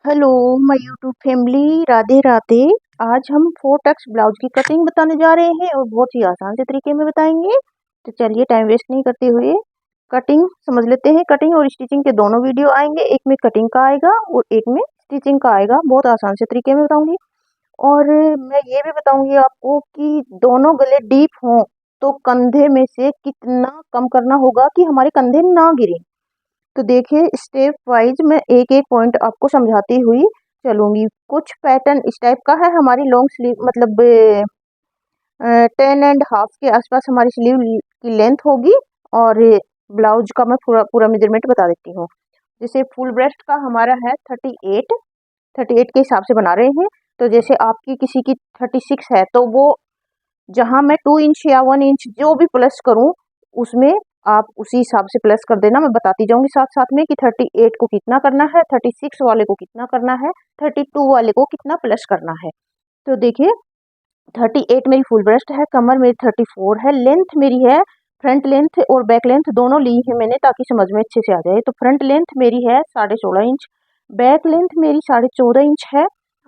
Hello my YouTube family, Radhe Radhe. आज हम 4 Tux blouse की कटिंग बताने जा रहे हैं और बहुत ही आसान से तरीके में बताएंगे। तो चलिए टाइम वेस्ट नहीं करते हुए कटिंग समझ लेते हैं। कटिंग और स्टिचिंग के दोनों वीडियो आएंगे, एक में कटिंग का आएगा और एक में स्टिचिंग का आएगा। बहुत आसान से तरीके में बताऊंगी और मैं ये भी बताऊंगी आपको कि दोनों गले डीप हों तो कंधे में से कितना कम करना होगा कि हमारे कंधे ना गिरे। तो देखिए स्टेप वाइज मैं एक एक पॉइंट आपको समझाती हुई चलूंगी। कुछ पैटर्न इस टाइप का है, हमारी लॉन्ग स्लीव मतलब 10.5 के आसपास हमारी स्लीव की लेंथ होगी और ब्लाउज का मैं पूरा पूरा मेजरमेंट बता देती हूँ। जैसे फुल ब्रेस्ट का हमारा है 38 के हिसाब से बना रहे हैं। तो जैसे आपकी किसी की 36 है तो वो जहाँ मैं 2 इंच या 1 इंच जो भी प्लस करूँ उसमें आप उसी हिसाब से प्लस कर देना। मैं बताती जाऊंगी साथ साथ में कि 38 को कितना करना है, 36 वाले को कितना करना है, 32 वाले को कितना प्लस करना है। तो देखिए 38 मेरी फुल ब्रेस्ट है, कमर मेरी 34 है, लेंथ मेरी है फ्रंट लेंथ और बैक लेंथ दोनों ली है मैंने ताकि समझ में अच्छे से आ जाए। तो फ्रंट लेंथ मेरी है 16.5 इंच, बैक लेंथ मेरी 14.5 इंच है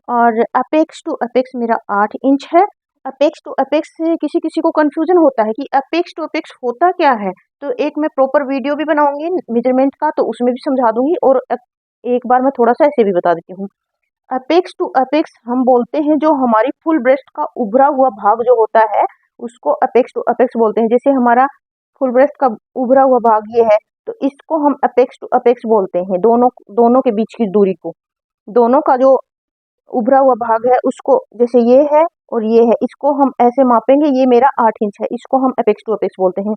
और अपेक्स टू अपेक्स मेरा 8 इंच है। अपेक्स टू अपेक्स से किसी किसी को कंफ्यूजन होता है कि अपेक्स टू अपेक्स होता क्या है। तो एक मैं प्रॉपर वीडियो भी बनाऊंगी मेजरमेंट का, तो उसमें भी समझा दूंगी और एक बार मैं थोड़ा सा ऐसे भी बता देती हूँ। अपेक्स टू अपेक्स हम बोलते हैं जो हमारी फुल ब्रेस्ट का उभरा हुआ भाग जो होता है उसको अपेक्स टू अपेक्स बोलते हैं। जैसे हमारा फुल ब्रेस्ट का उभरा हुआ भाग ये है तो इसको हम अपेक्स टू अपेक्स बोलते हैं। दोनों दोनों के बीच की दूरी को, दोनों का जो उभरा हुआ भाग है उसको, जैसे ये है और ये है, इसको हम ऐसे मापेंगे। ये मेरा 8 इंच है, इसको हम अपेक्स टू अपेक्स बोलते हैं।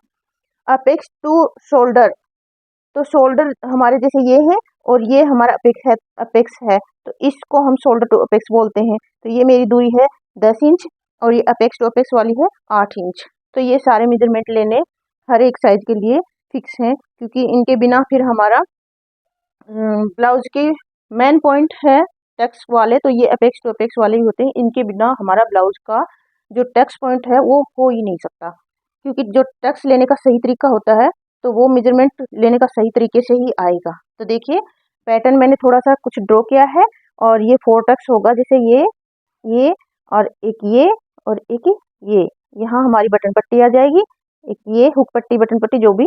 अपेक्स टू शोल्डर, तो शोल्डर हमारे जैसे ये है और ये हमारा अपेक्स है तो इसको हम शोल्डर टू अपेक्स बोलते हैं। तो ये मेरी दूरी है 10 इंच और ये अपेक्स टू अपेक्स वाली है 8 इंच। तो ये सारे मेजरमेंट लेने हर एक साइज के लिए फिक्स हैं क्योंकि इनके बिना फिर हमारा ब्लाउज की मेन पॉइंट है टक्स वाले, तो ये अपेक्स टू अपेक्स वाले ही होते हैं। इनके बिना हमारा ब्लाउज का जो टक्स पॉइंट है वो हो ही नहीं सकता क्योंकि जो टक्स लेने का सही तरीका होता है तो वो मेजरमेंट लेने का सही तरीके से ही आएगा। तो देखिए पैटर्न मैंने थोड़ा सा कुछ ड्रॉ किया है और ये 4 टक्स होगा। जैसे ये और एक ये और एक ये, यहाँ हमारी बटन पट्टी आ जाएगी, एक ये हुक पट्टी बटन पट्टी जो भी,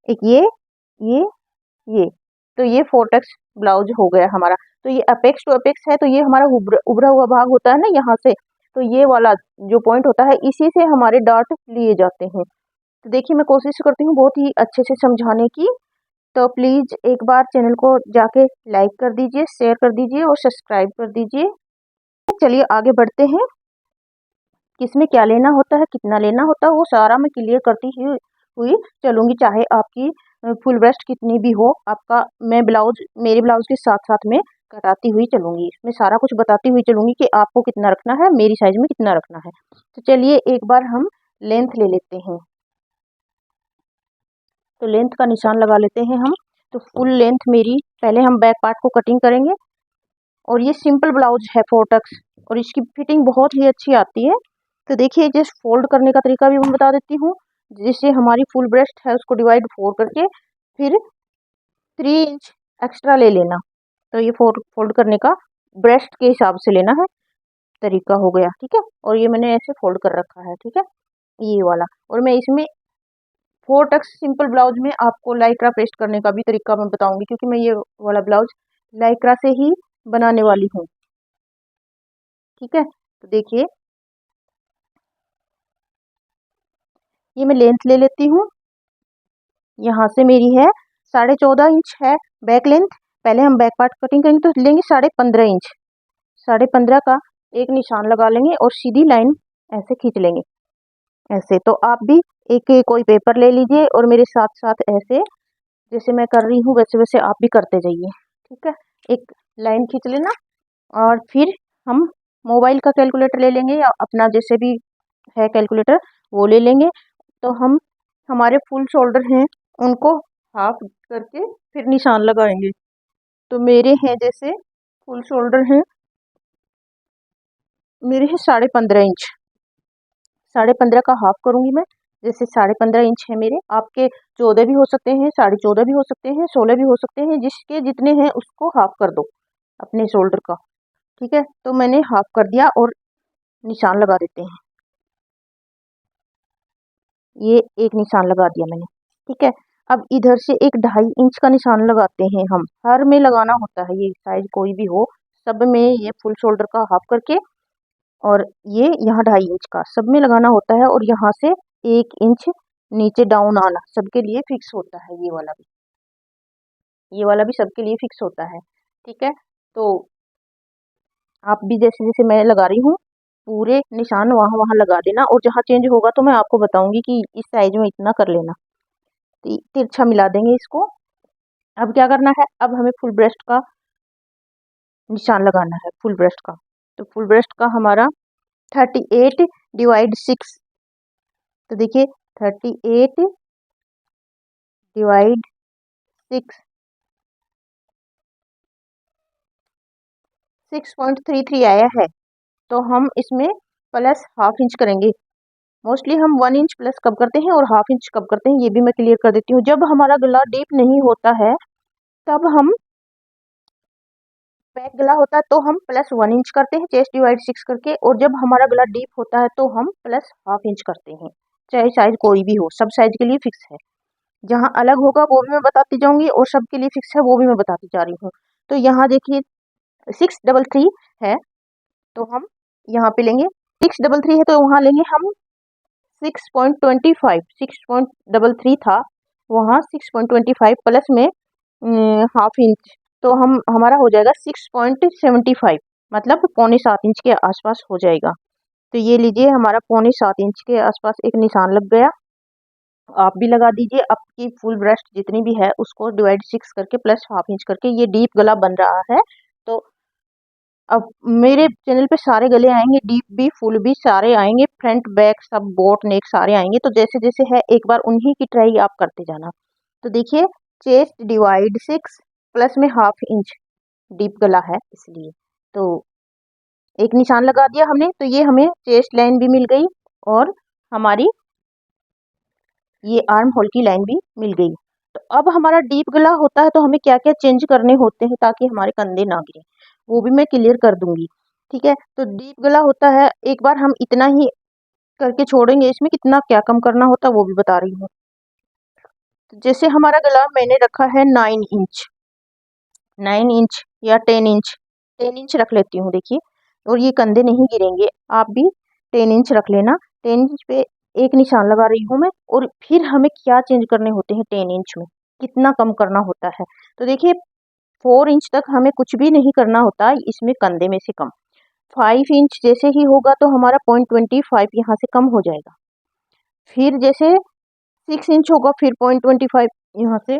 एक ये तो ये 4 टक्स ब्लाउज हो गया हमारा। तो ये अपेक्स टू अपेक्स है तो ये हमारा उभरा हुआ भाग होता है ना यहाँ से, तो ये वाला जो पॉइंट होता है इसी से हमारे डार्ट लिए जाते हैं। तो देखिए मैं कोशिश करती हूँ बहुत ही अच्छे से समझाने की। तो प्लीज़ एक बार चैनल को जाके लाइक कर दीजिए, शेयर कर दीजिए और सब्सक्राइब कर दीजिए। चलिए आगे बढ़ते हैं। किसमें क्या लेना होता है, कितना लेना होता है, वो सारा मैं क्लियर करती हुई चलूँगी। चाहे आपकी फुल ब्रेस्ट कितनी भी हो, आपका मैं ब्लाउज मेरे ब्लाउज के साथ साथ में कटाती हुई चलूँगी, इसमें सारा कुछ बताती हुई चलूँगी कि आपको कितना रखना है, मेरी साइज़ में कितना रखना है। तो चलिए एक बार हम लेंथ ले लेते हैं। तो लेंथ का निशान लगा लेते हैं हम। तो फुल लेंथ मेरी, पहले हम बैक पार्ट को कटिंग करेंगे और ये सिंपल ब्लाउज है 4 टक्स और इसकी फिटिंग बहुत ही अच्छी आती है। तो देखिए जस्ट फोल्ड करने का तरीका भी मैं बता देती हूँ। जिससे हमारी फुल ब्रेस्ट है उसको डिवाइड 4 करके फिर 3 इंच एक्स्ट्रा ले लेना। तो ये फोल्ड करने का ब्रेस्ट के हिसाब से लेना है तरीका हो गया, ठीक है। और ये मैंने ऐसे फोल्ड कर रखा है, ठीक है, ये वाला। और मैं इसमें 4 टक्स सिंपल ब्लाउज में आपको लाइक्रा पेस्ट करने का भी तरीका मैं बताऊंगी क्योंकि मैं ये वाला ब्लाउज लाइक्रा से ही बनाने वाली हूँ, ठीक है। तो देखिए ये मैं लेंथ ले लेती हूँ। यहाँ से मेरी है 14.5 इंच है बैक लेंथ। पहले हम बैक पार्ट कटिंग करेंगे तो लेंगे 15.5 इंच। 15.5 का एक निशान लगा लेंगे और सीधी लाइन ऐसे खींच लेंगे ऐसे। तो आप भी एक कोई पेपर ले लीजिए और मेरे साथ साथ ऐसे जैसे मैं कर रही हूँ वैसे वैसे आप भी करते जाइए, ठीक है। एक लाइन खींच लेना और फिर हम मोबाइल का कैलकुलेटर ले लेंगे या अपना जैसे भी है कैलकुलेटर वो ले लेंगे। तो हम हमारे फुल शोल्डर हैं उनको हाफ करके फिर निशान लगाएंगे। तो मेरे हैं जैसे फुल शोल्डर हैं मेरे हैं 15.5 इंच, 15.5 का हाफ करूँगी मैं जैसे 15.5 इंच है मेरे, आपके 14 भी हो सकते हैं, 14.5 भी हो सकते हैं, 16 भी हो सकते हैं, जिसके जितने हैं उसको हाफ कर दो अपने शोल्डर का। ठीक है, तो मैंने हाफ कर दिया और निशान लगा देते हैं। ये एक निशान लगा दिया मैंने। ठीक है, अब इधर से एक 2.5 इंच का निशान लगाते हैं हम। हर में लगाना होता है, ये साइज कोई भी हो, सब में ये फुल शोल्डर का हाफ करके, और ये यहाँ 2.5 इंच का सब में लगाना होता है, और यहाँ से 1 इंच नीचे डाउन आना सबके लिए फिक्स होता है। ये वाला भी सबके लिए फिक्स होता है। ठीक है, तो आप भी जैसे जैसे मैं लगा रही हूँ पूरे निशान वहाँ वहाँ लगा देना, और जहाँ चेंज होगा तो मैं आपको बताऊंगी कि इस साइज में इतना कर लेना। तिरछा मिला देंगे इसको। अब क्या करना है, अब हमें फुल ब्रेस्ट का निशान लगाना है, फुल ब्रेस्ट का। तो फुल ब्रेस्ट का हमारा 38/6। तो देखिए 38/6 6.33 आया है। तो हम इसमें प्लस हाफ इंच करेंगे। मोस्टली हम 1 इंच प्लस कब करते हैं और हाफ इंच कब करते हैं, ये भी मैं क्लियर कर देती हूँ। जब हमारा गला डीप नहीं होता है तब हम, बैक गला होता है तो हम +1 इंच करते हैं चेस्ट/6 करके, और जब हमारा गला डीप होता है तो हम प्लस हाफ इंच करते हैं। चाहे साइज कोई भी हो, सब साइज के लिए फिक्स है। जहाँ अलग होगा वो भी मैं बताती जाऊंगी, और सबके लिए फिक्स है वो भी मैं बताती जा रही हूँ। तो यहाँ देखिए 633 है, तो हम यहाँ पे लेंगे 633 है, तो वहाँ लेंगे हम 6.25। 6.33 था, वहाँ 6.25 प्लस में हाफ इंच, तो हम हमारा हो जाएगा 6.75, मतलब 6.25 इंच के आसपास हो जाएगा। तो ये लीजिए हमारा 6.25 इंच के आसपास एक निशान लग गया। आप भी लगा दीजिए, आपकी फुल ब्रेस्ट जितनी भी है उसको /6 करके प्लस हाफ इंच करके ये डीप गला बन रहा है। तो अब मेरे चैनल पे सारे गले आएंगे, डीप भी फुल भी सारे आएंगे, फ्रंट बैक सब बोट नेक सारे आएंगे। तो जैसे जैसे है एक बार उन्हीं की ट्राई आप करते जाना। तो देखिए चेस्ट/6 प्लस में हाफ इंच डीप गला है इसलिए, तो एक निशान लगा दिया हमने। तो ये हमें चेस्ट लाइन भी मिल गई, और हमारी ये आर्म होल की लाइन भी मिल गई। तो अब हमारा डीप गला होता है तो हमें क्या क्या चेंज करने होते हैं ताकि हमारे कंधे ना गिरे, वो भी मैं क्लियर कर दूंगी। ठीक है, तो डीप गला होता है, एक बार हम इतना ही करके छोड़ेंगे, इसमें कितना क्या कम करना होता है वो भी बता रही हूँ। तो जैसे हमारा गला मैंने रखा है 9 इंच, 9 इंच या 10 इंच, 10 इंच रख लेती हूँ देखिए, और ये कंधे नहीं गिरेंगे, आप भी 10 इंच रख लेना। 10 इंच पे एक निशान लगा रही हूँ मैं, और फिर हमें क्या चेंज करने होते हैं 10 इंच में, कितना कम करना होता है। तो देखिए 4 इंच तक हमें कुछ भी नहीं करना होता इसमें कंधे में से कम। 5 इंच जैसे ही होगा तो हमारा 0.25 यहाँ से कम हो जाएगा। फिर जैसे 6 इंच होगा फिर 0.25 यहाँ से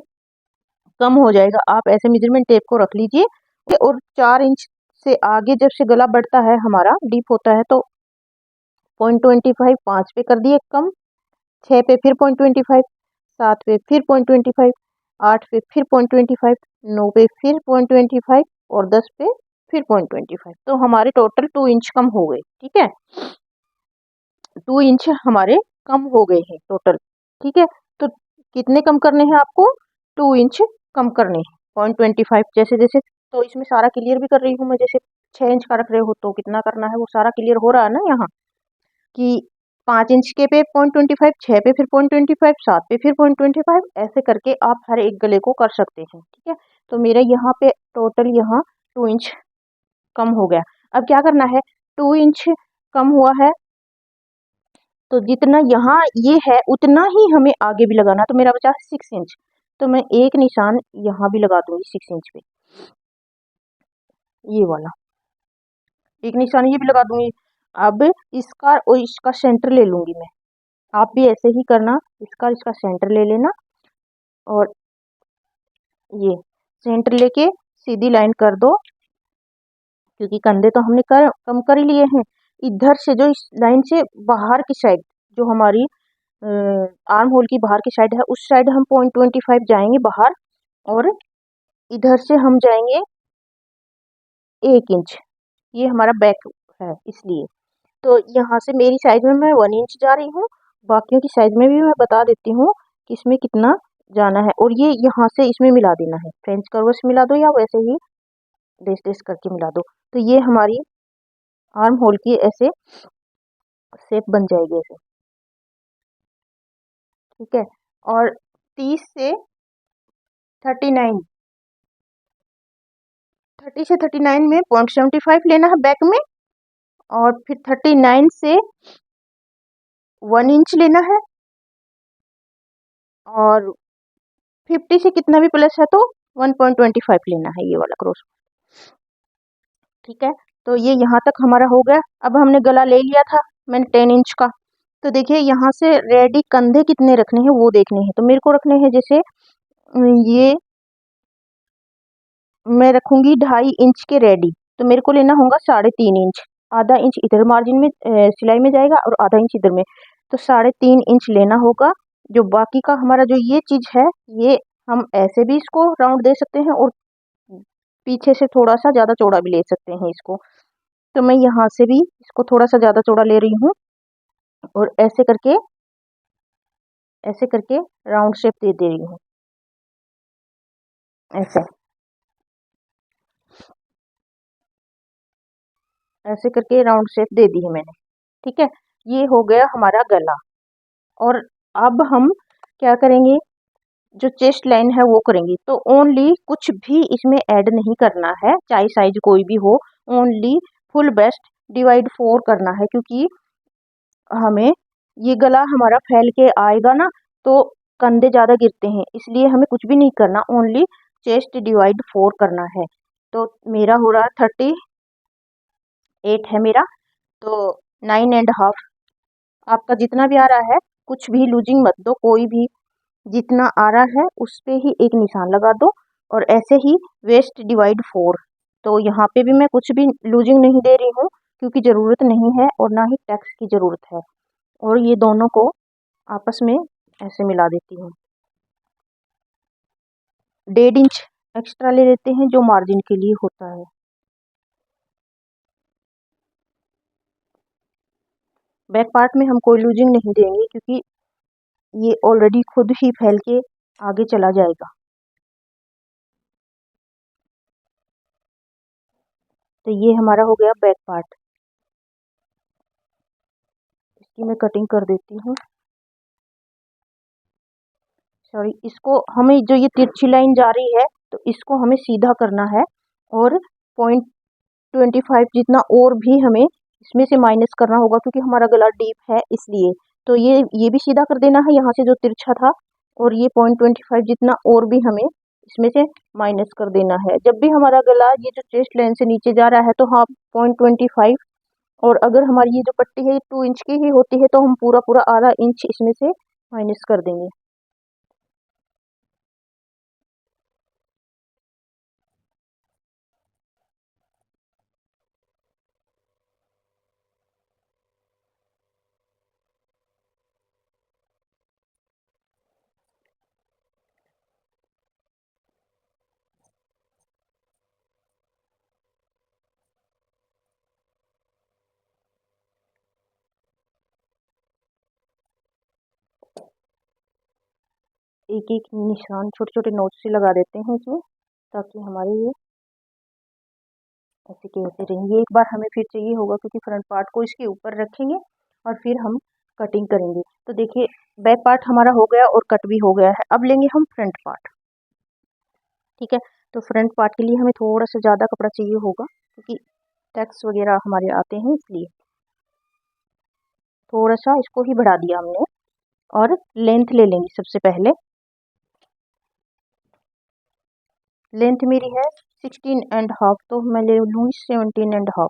कम हो जाएगा। आप ऐसे मेजरमेंट टेप को रख लीजिए। और 4 इंच से आगे जब से गला बढ़ता है हमारा डीप होता है तो 0.25 5 पे कर दिए कम, 6 पे फिर 0.25, 7 पे फिर 0.25, 8 पे फिर 0.25, 9 पे फिर 0.25, और 10 पे फिर 0.25। तो हमारे टोटल 2 इंच कम हो गए। ठीक है, 2 इंच हमारे कम हो गए हैं टोटल। ठीक है, तो कितने कम करने हैं आपको, 2 इंच कम करने हैं 0.25 जैसे जैसे। तो इसमें सारा क्लियर भी कर रही हूँ मैं, जैसे 6 इंच का रख रहे हो तो कितना करना है वो सारा क्लियर हो रहा है ना यहाँ, कि 5 इंच के पे 0.25, 6 पे फिर 0.25, 7 पे फिर 0.25, ऐसे करके आप हर एक गले को कर सकते हैं। ठीक है, तो मेरे यहाँ पे टोटल यहाँ 2 इंच कम हो गया। अब क्या करना है, 2 इंच कम हुआ है तो जितना यहाँ ये है उतना ही हमें आगे भी लगाना। तो मेरा बचा 6 इंच, तो मैं एक निशान यहाँ भी लगा दूंगी 6 इंच पे, ये वाला एक निशान ये भी लगा दूंगी। अब इसका और इसका सेंटर ले लूंगी मैं, आप भी ऐसे ही करना, इसका इसका सेंटर ले लेना, और ये सेंटर लेके सीधी लाइन कर दो, क्योंकि कंधे तो हमने कम कर ही लिए हैं। इधर से जो इस लाइन से बाहर की साइड जो हमारी आर्म होल की बाहर की साइड है, उस साइड हम 0.25 जाएंगे बाहर, और इधर से हम जाएंगे 1 इंच, ये हमारा बैक है इसलिए। तो यहाँ से मेरी साइड में मैं 1 इंच जा रही हूँ, बाकियों की साइज में भी मैं बता देती हूँ कि इसमें कितना जाना है। और ये यहाँ से इसमें मिला देना है, फ्रेंच कर्व से मिला दो या वैसे ही डेस डेस करके मिला दो। तो ये हमारी आर्म होल की ऐसे शेप बन जाएगी ऐसे, ठीक है। और 30 से 39, 30 से 39 में 0.75 लेना है बैक में, और फिर 39 से 1 इंच लेना है, और 50 से कितना भी प्लस है तो 1.25 लेना है, ये वाला क्रॉस, ठीक है। तो ये यहाँ तक हमारा हो गया। अब हमने गला ले लिया था मैंने 10 इंच का। तो देखिए यहाँ से रेडी कंधे कितने रखने हैं वो देखने हैं। तो मेरे को रखने हैं, जैसे ये मैं रखूंगी 2.5 इंच के रेडी, तो मेरे को लेना होगा 3.5 इंच। आधा इंच इधर मार्जिन में सिलाई में जाएगा और आधा इंच इधर में, तो 3.5 इंच लेना होगा। जो बाकी का हमारा जो ये चीज है, ये हम ऐसे भी इसको राउंड दे सकते हैं और पीछे से थोड़ा सा ज्यादा चौड़ा भी ले सकते हैं इसको। तो मैं यहाँ से भी इसको थोड़ा सा ज्यादा चौड़ा ले रही हूँ और ऐसे करके राउंड शेप दे रही हूँ ऐसे, ऐसे करके राउंड शेप दे दी है मैंने, ठीक है। ये हो गया हमारा गला। और अब हम क्या करेंगे, जो चेस्ट लाइन है वो करेंगे। तो ओनली कुछ भी इसमें ऐड नहीं करना है, चाहे साइज कोई भी हो, ओनली फुल ब्रेस्ट डिवाइड 4 करना है, क्योंकि हमें ये गला हमारा फैल के आएगा ना तो कंधे ज़्यादा गिरते हैं, इसलिए हमें कुछ भी नहीं करना, ओनली चेस्ट डिवाइड 4 करना है। तो मेरा हो रहा 38 है मेरा, तो 9.5 आपका जितना भी आ रहा है, कुछ भी लूजिंग मत दो, कोई भी जितना आ रहा है उस पे ही एक निशान लगा दो। और ऐसे ही वेस्ट डिवाइड 4, तो यहाँ पे भी मैं कुछ भी लूजिंग नहीं दे रही हूँ, क्योंकि ज़रूरत नहीं है और ना ही टैक्स की ज़रूरत है। और ये दोनों को आपस में ऐसे मिला देती हूँ। 1.5 इंच एक्स्ट्रा ले लेते हैं जो मार्जिन के लिए होता है। बैक पार्ट में हम कोई लूजिंग नहीं देंगे, क्योंकि ये ऑलरेडी खुद ही फैल के आगे चला जाएगा। तो ये हमारा हो गया बैक पार्ट। इसकी मैं कटिंग कर देती हूँ। सॉरी, इसको हमें जो ये तिरछी लाइन जा रही है तो इसको हमें सीधा करना है, और 0.25 जितना और भी हमें इसमें से माइनस करना होगा, क्योंकि हमारा गला डीप है इसलिए। तो ये भी सीधा कर देना है यहाँ से जो तिरछा था, और ये 0.25 जितना और भी हमें इसमें से माइनस कर देना है। जब भी हमारा गला ये जो चेस्ट लाइन से नीचे जा रहा है तो हाँ 0.25, और अगर हमारी ये जो पट्टी है 2 इंच की ही होती है तो हम पूरा पूरा आधा इंच इसमें से माइनस कर देंगे। एक एक निशान छोटे छोटे नोट से लगा देते हैं इसमें, ताकि हमारे ये ऐसे के ऐसे रहेंगे। एक बार हमें फिर चाहिए होगा, क्योंकि फ्रंट पार्ट को इसके ऊपर रखेंगे और फिर हम कटिंग करेंगे। तो देखिए बैक पार्ट हमारा हो गया और कट भी हो गया है। अब लेंगे हम फ्रंट पार्ट, ठीक है। तो फ्रंट पार्ट के लिए हमें थोड़ा सा ज़्यादा कपड़ा चाहिए होगा, क्योंकि टैक्स वगैरह हमारे आते हैं, इसलिए थोड़ा सा इसको ही बढ़ा दिया हमने। और लेंथ ले लेंगे सबसे पहले। लेंथ मेरी है 16.5, तो मैं ले लूँगी 17.5।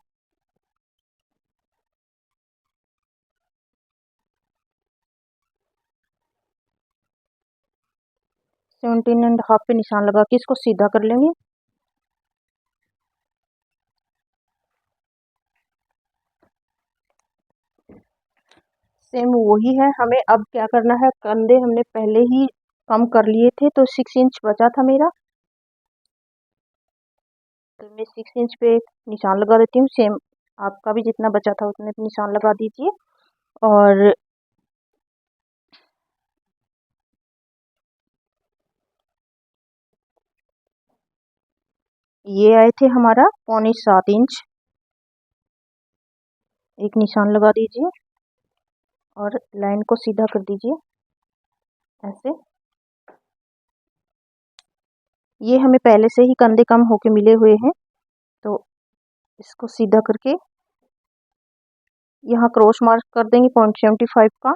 17.5 पे निशान लगा के इसको सीधा कर लेंगे। सेम वही है, हमें अब क्या करना है, कंधे हमने पहले ही कम कर लिए थे, तो 6 इंच बचा था मेरा, तो मैं 6 इंच पे एक निशान लगा देती हूँ। सेम आपका भी जितना बचा था उतने पे निशान लगा दीजिए। और ये आए थे हमारा 6.25 इंच। एक निशान लगा दीजिए और लाइन को सीधा कर दीजिए ऐसे। ये हमें पहले से ही कंधे कम होके मिले हुए हैं, तो इसको सीधा करके यहाँ क्रॉस मार्क कर देंगे 0.75 का।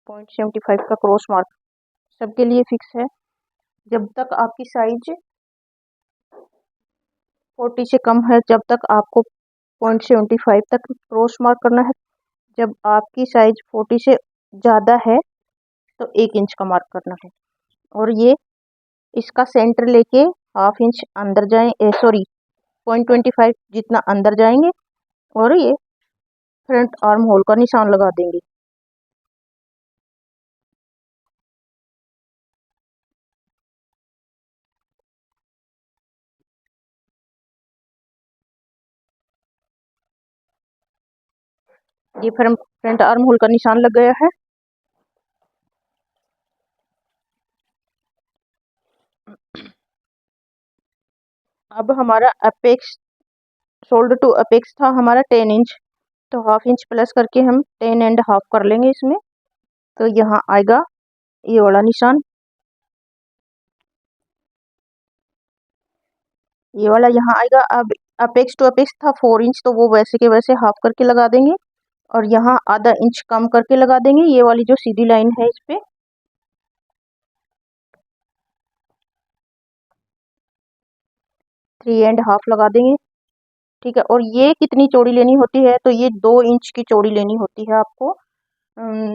0.75 का क्रॉस मार्क सबके लिए फिक्स है। जब तक आपकी साइज 40 से कम है, जब तक आपको 0.75 तक क्रॉस मार्क करना है। जब आपकी साइज 40 से ज़्यादा है तो 1 इंच का मार्क करना है। और ये इसका सेंटर लेके 1/2 इंच अंदर जाए, सॉरी 0.25 जितना अंदर जाएंगे और ये फ्रंट आर्म होल का निशान लगा देंगे। ये फ्रंट आर्म होल का निशान लग गया है। अब हमारा अपेक्स, शोल्डर टू अपेक्स था हमारा 10 इंच, तो 1/2 इंच प्लस करके हम 10.5 कर लेंगे इसमें। तो यहाँ आएगा ये वाला निशान, ये वाला यहाँ आएगा। अब अपेक्स टू अपेक्स था 4 इंच, तो वो वैसे के वैसे हाफ करके लगा देंगे और यहाँ आधा इंच कम करके लगा देंगे। ये वाली जो सीधी लाइन है इस पे 3.5 लगा देंगे। ठीक है, और ये कितनी चौड़ी लेनी होती है, तो ये 2 इंच की चौड़ी लेनी होती है आपको।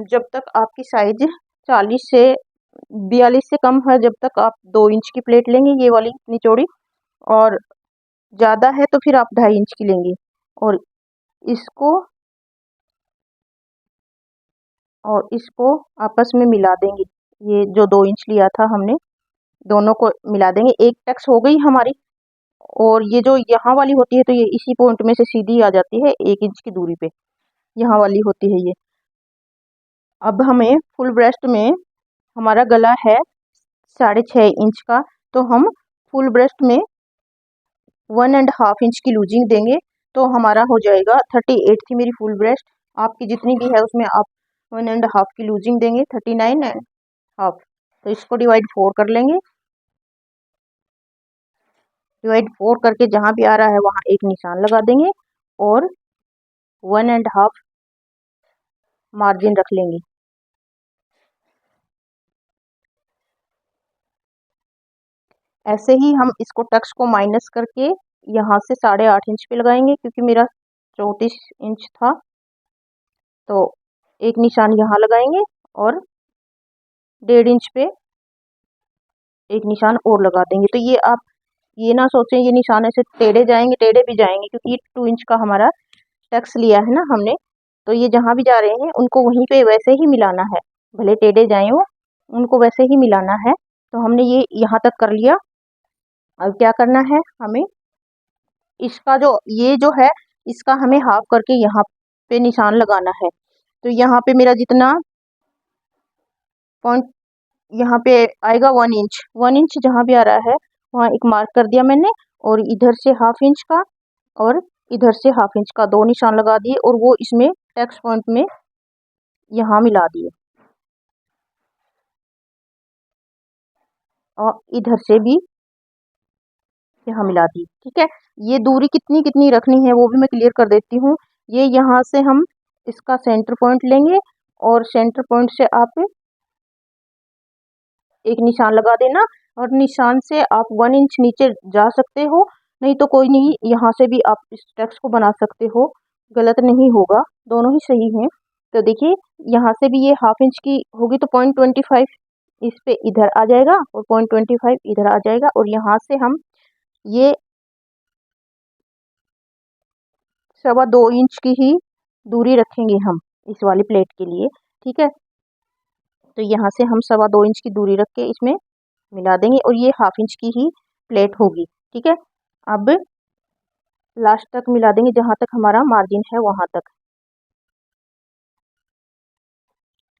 जब तक आपकी साइज 40 से 42 से कम है, जब तक आप 2 इंच की प्लेट लेंगे ये वाली इतनी चौड़ी, और ज़्यादा है तो फिर आप 2.5 इंच की लेंगे। और इसको आपस में मिला देंगे। ये जो 2 इंच लिया था हमने, दोनों को मिला देंगे। एक टक्स हो गई हमारी, और ये जो यहाँ वाली होती है तो ये इसी पॉइंट में से सीधी आ जाती है 1 इंच की दूरी पे, यहाँ वाली होती है ये। अब हमें फुल ब्रेस्ट में, हमारा गला है 6.5 इंच का, तो हम फुल ब्रेस्ट में 1.5 इंच की लूजिंग देंगे, तो हमारा हो जाएगा 38 थी मेरी फुल ब्रेस्ट। आपकी जितनी भी है उसमें आप 1.5 की लूजिंग देंगे, 39.5। तो इसको डिवाइड 4 कर लेंगे। डिवाइड 4 करके जहाँ भी आ रहा है वहाँ एक निशान लगा देंगे और 1.5 मार्जिन रख लेंगे। ऐसे ही हम इसको टक्स को माइनस करके यहाँ से 8.5 इंच पे लगाएंगे, क्योंकि मेरा 34 इंच था। तो एक निशान यहाँ लगाएंगे और 1.5 इंच पे एक निशान और लगा देंगे। तो ये आप ये ना सोचें ये निशान ऐसे टेढ़े जाएंगे, टेढ़े भी जाएंगे, क्योंकि 2 इंच का हमारा टक्स लिया है ना हमने, तो ये जहाँ भी जा रहे हैं उनको वहीं पे वैसे ही मिलाना है, भले टेढ़े जाएं वो, उनको वैसे ही मिलाना है। तो हमने ये यहाँ तक कर लिया। अब क्या करना है हमें, इसका जो ये जो है इसका हमें हाफ करके यहाँ पे निशान लगाना है। तो यहाँ पे मेरा जितना पॉइंट यहाँ पे आएगा 1 इंच, 1 इंच जहाँ भी आ रहा है वहाँ एक मार्क कर दिया मैंने, और इधर से 1/2 इंच का और इधर से 1/2 इंच का 2 निशान लगा दिए, और वो इसमें टैक्स पॉइंट में यहाँ मिला दिए, और इधर से भी यहाँ मिला दी। ठीक है, ये दूरी कितनी कितनी रखनी है वो भी मैं क्लियर कर देती हूँ। ये यहाँ से हम इसका सेंटर पॉइंट लेंगे और सेंटर पॉइंट से आप एक निशान लगा देना, और निशान से आप 1 इंच नीचे जा सकते हो, नहीं तो कोई नहीं, यहाँ से भी आप इस टेक्स्ट को बना सकते हो, गलत नहीं होगा, दोनों ही सही हैं। तो देखिए यहाँ से भी ये 1/2 इंच की होगी, तो 0.25 इस पे इधर आ जाएगा और 0.25 इधर आ जाएगा, और यहाँ से हम ये 2.25 इंच की ही दूरी रखेंगे हम इस वाली प्लेट के लिए। ठीक है, तो यहाँ से हम 2.25 इंच की दूरी रख के इसमें मिला देंगे, और ये 1/2 इंच की ही प्लेट होगी। ठीक है, अब लास्ट तक मिला देंगे जहाँ तक हमारा मार्जिन है वहाँ तक।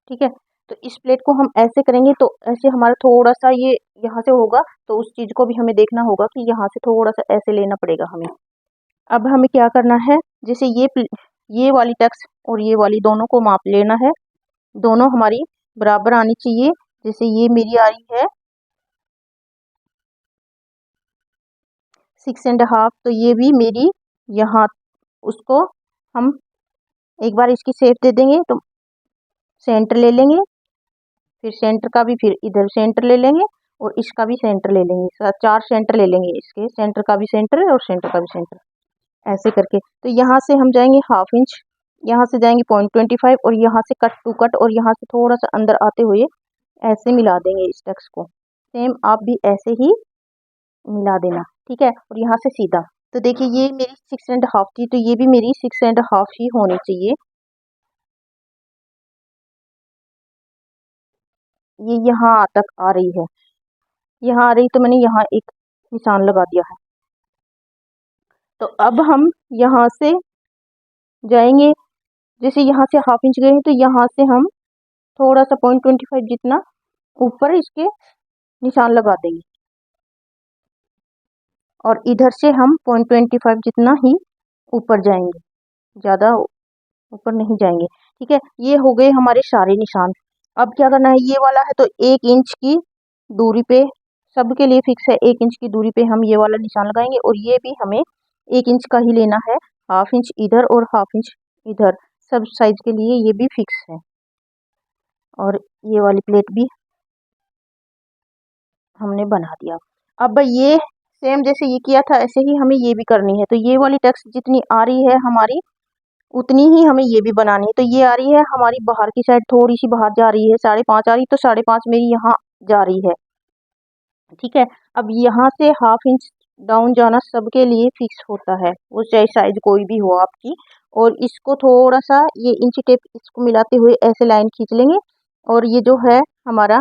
ठीक है, तो इस प्लेट को हम ऐसे करेंगे तो ऐसे हमारा थोड़ा सा ये यहाँ से होगा, तो उस चीज़ को भी हमें देखना होगा कि यहाँ से थोड़ा सा ऐसे लेना पड़ेगा हमें। अब हमें क्या करना है, जैसे ये वाली टक्स और ये वाली दोनों को माप लेना है, दोनों हमारी बराबर आनी चाहिए। जैसे ये मेरी आ रही है 6.5, तो ये भी मेरी यहाँ, उसको हम एक बार इसकी शेप दे देंगे तो सेंटर ले लेंगे, फिर सेंटर का भी, फिर इधर सेंटर ले लेंगे और इसका भी सेंटर ले लेंगे। 4 सेंटर ले लेंगे, इसके सेंटर का भी सेंटर और सेंटर का भी सेंटर, ऐसे करके। तो यहाँ से हम जाएंगे 1/2 इंच, यहाँ से जाएंगे 0.25 और यहाँ से कट टू कट और यहाँ से थोड़ा सा अंदर आते हुए ऐसे मिला देंगे इस टक्स को। सेम आप भी ऐसे ही मिला देना, ठीक है। और यहाँ से सीधा, तो देखिए ये मेरी 6.5 थी, तो ये भी मेरी 6.5 ही होनी चाहिए। ये यहाँ तक आ रही है, यहाँ आ रही, तो मैंने यहाँ एक निशान लगा दिया है। तो अब हम यहाँ से जाएंगे, जैसे यहाँ से 1/2 इंच गए हैं तो यहाँ से हम थोड़ा सा 0.25 जितना ऊपर इसके निशान लगा देंगे और इधर से हम 0.25 जितना ही ऊपर जाएंगे, ज़्यादा ऊपर नहीं जाएंगे, ठीक है। ये हो गए हमारे सारे निशान। अब क्या करना है, ये वाला है तो 1 इंच की दूरी पे, सबके लिए फिक्स है 1 इंच की दूरी पे हम ये वाला निशान लगाएंगे और ये भी हमें 1 इंच का ही लेना है, 1/2 इंच इधर और 1/2 इंच इधर, सब साइज के लिए ये भी फिक्स है। और ये वाली प्लेट भी हमने बना दिया। अब ये सेम जैसे ये किया था ऐसे ही हमें ये भी करनी है। तो ये वाली टक्स जितनी आ रही है हमारी, उतनी ही हमें ये भी बनानी है। तो ये आ रही है हमारी बाहर की साइड, थोड़ी सी बाहर जा रही है, 5.5 आ रही, तो 5.5 मेरी यहाँ जा रही है, ठीक है। अब यहाँ से 1/2 इंच डाउन जाना सबके लिए फिक्स होता है, वो चाहे साइज कोई भी हो आपकी। और इसको थोड़ा सा ये इंची टेप इसको मिलाते हुए ऐसे लाइन खींच लेंगे और ये जो है हमारा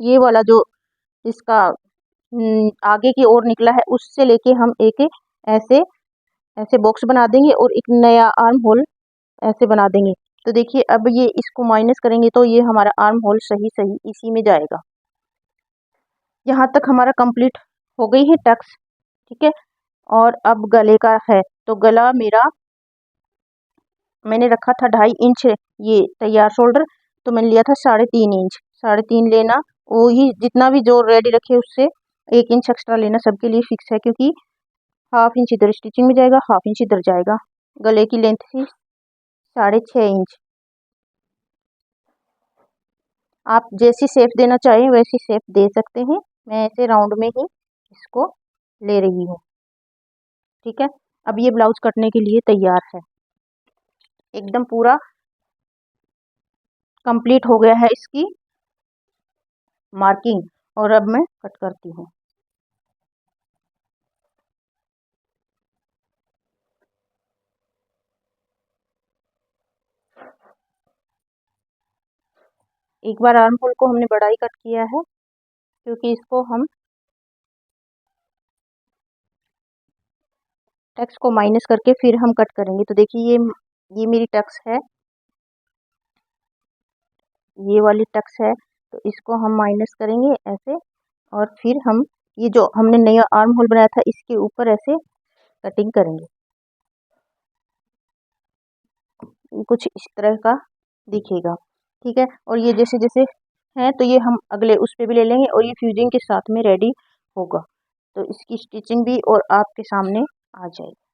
ये वाला जो इसका आगे की ओर निकला है, उससे लेके हम एक ऐसे ऐसे बॉक्स बना देंगे और एक नया आर्म होल ऐसे बना देंगे। तो देखिए अब ये इसको माइनस करेंगे तो ये हमारा आर्म होल सही सही इसी में जाएगा। यहाँ तक हमारा कंप्लीट हो गई है टक्स, ठीक है। और अब गले का है, तो गला मेरा मैंने रखा था 2.5 इंच ये तैयार शोल्डर, तो मैंने लिया था 3.5 इंच, 3.5 लेना, वही जितना भी जो रेडी रखे उससे 1 इंच एक्स्ट्रा लेना, सबके लिए फिक्स है, क्योंकि 1/2 इंच इधर स्टिचिंग में जाएगा, 1/2 इंच इधर जाएगा। गले की लेंथ थी 6.5 इंच। आप जैसी शेप देना चाहें वैसी शेप दे सकते हैं, मैं ऐसे राउंड में ही इसको ले रही हूँ, ठीक है। अब ये ब्लाउज कटने के लिए तैयार है, एकदम पूरा कंप्लीट हो गया है इसकी मार्किंग। और अब मैं कट करती हूँ। एक बार आर्म होल को हमने बड़ा ही कट किया है, क्योंकि इसको हम टक्स को माइनस करके फिर हम कट करेंगे। तो देखिए ये मेरी टक्स है, ये वाली टक्स है, तो इसको हम माइनस करेंगे ऐसे और फिर हम ये जो हमने नया आर्म होल बनाया था इसके ऊपर ऐसे कटिंग करेंगे, कुछ इस तरह का दिखेगा, ठीक है। और ये जैसे जैसे है तो ये हम अगले उस पे भी ले लेंगे और ये फ्यूजिंग के साथ में रेडी होगा, तो इसकी स्टिचिंग भी और आपके सामने आ जाएगी।